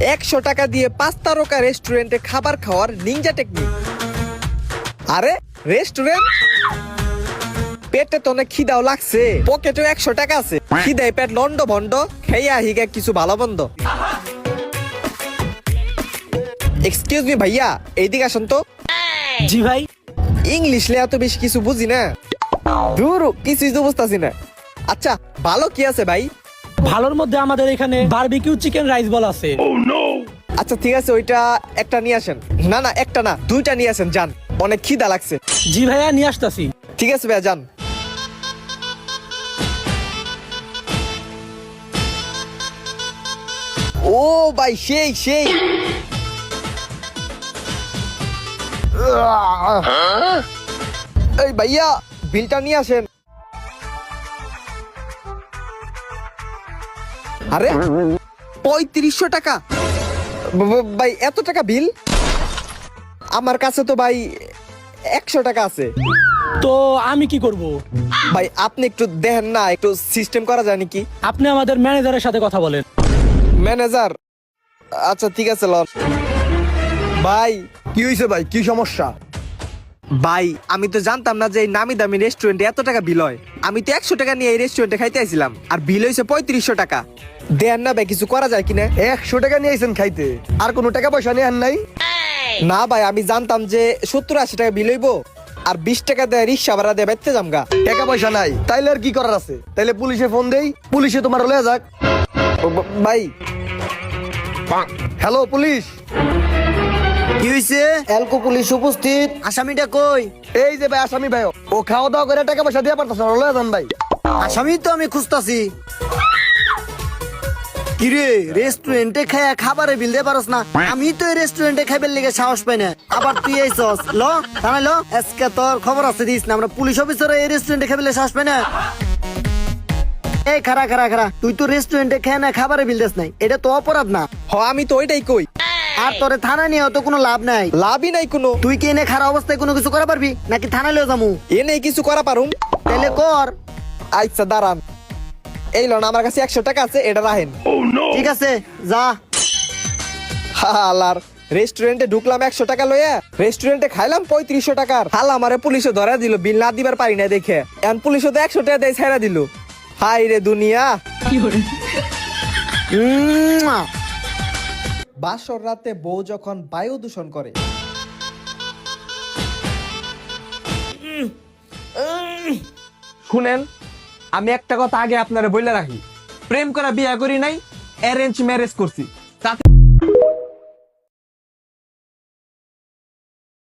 100 টাকা দিয়ে 5 তারকা রেস্টুরেন্টে খাবার খাওয়ার নিনজা টেকনিক। আরে রেস্টুরেন্ট, পেটে তো অনেক খিদাও লাগছে, পকেটে 100 টাকা আছে, খিদায় পেট লন্ড ভন্ড, খেয়ে আহিগে কিছু ভালো মন্দ। এক্সকিউজ মি ভাইয়া, এইদিকে আসুন তো। জি ভাই। ইংলিশ লে এত বেশি কিছু বুঝি না, দূর কিছুই তো বুঝতেছি না। আচ্ছা ভালো কি আছে ভাই? ভালোর মধ্যে আমাদের এখানে বারবিকিউ চিকেন রাইস বল আছে। আচ্ছা ঠিক আছে, ওইটা একটা নিয়ে আসেন। না না একটা না, 2টা নিয়ে আসেন যান, অনেক খিদা লাগছে। জি ভাইয়া নিয়ে আসতেছি। ঠিক আছে ভাইয়া যান। ও ভাই সেই সেই। এই ভাইয়া বিলটা নিয়ে আসেন। আরে 3500 টাকা ভাই, এত টাকা বিল? আমার কাছে তো ভাই 100 টাকা আছে। তো আমি কি করব? ভাই আপনি একটু দেখেন না, একটু সিস্টেম করা যায় নাকি? আপনি আমাদের ম্যানেজারের সাথে কথা বলেন। ম্যানেজার? আচ্ছা ঠিক আছে লন। ভাই কি হয়েছে ভাই, কি সমস্যা? ভাই আমি তো জানতাম না যে এই নামি দামি রেস্টুরেন্টে এত টাকা বিল হয়। আমি তো 100 টাকা নিয়ে এই রেস্টুরেন্টে খাইতে আইছিলাম, আর বিল হয়েছে 3500 টাকা। দেন না ভাই, কিছু করা যায় কিনা? 100 টাকা নিয়ে আইছেন খাইতে, আর কোনো টাকা পয়সা নিয়ে আন নাই? না ভাই, আমি জানতাম যে 70-80 টাকা বিল হইব, আর 20 টাকা দেয় রিক্সা ভাড়া দিয়ে বেচতে যামগা। টাকা পয়সা নাই তাইলে আর কি করার আছে? তাইলে পুলিশে ফোন দেই, পুলিশে তোমার লয়ে যাক। ভাই হ্যালো পুলিশ। কি হইছে? এলকো পুলিশ উপস্থিত। আসামিটা কই? এই যে ভাই আসামি ভাই, ও খাওয়া দাওয়া করে টাকা পয়সা দিয়ে পারতেছে না, লয়ে যান ভাই। আসামি তো আমি খুঁজতাছি। কিরে রেস্টুরেন্টে খায়া খাবারে বিল দে পারস না? আমি তো এই রেস্টুরেন্টে খাইবার লেগে সাহস পাই না, আবার তুই আইছস। ল থানায় ল, আজকে তোর খবর আছে দিস না। আমরা পুলিশ অফিসার এই রেস্টুরেন্টে খাইলে সাহস পাই না। এই খারা খারা খারা, তুই তো রেস্টুরেন্টে খেয়ে না খাবারে বিল দেস নাই, এটা তো অপরাধ না? হ আমি তো ওইটাই কই। আর তোরে থানা নিয়ে তো কোনো লাভ নাই। লাভই নাই কোনো। তুই কি এনে খারাপ অবস্থায় কোনো কিছু করা পারবি নাকি থানায় লয়ে যামু? এ নেই কিছু করা পারুম। তাইলে কর। আচ্ছা দাঁড়ান, এই লন আমার কাছে 100 টাকা আছে, এটা রাখেন। ঠিক আছে যা। হালার রেস্টুরেন্টে ঢুকলাম 100 টাকা লইয়া, রেস্টুরেন্টে খাইলাম 3500 টাকার। হাল আমারে পুলিশে ধরা দিল বিল না দিবার পারি না দেখে। এখন পুলিশও তো 100 টাকা দিয়ে ছেড়া দিল। হাই রে দুনিয়া। বাসর রাতে বউ যখন বায়ু দূষণ করে। শুনেন, আমি একটা কথা আগে আপনারা বলে রাখি, প্রেম করা বিয়া করি নাই, অ্যারেঞ্জ ম্যারেজ করছি। তাতে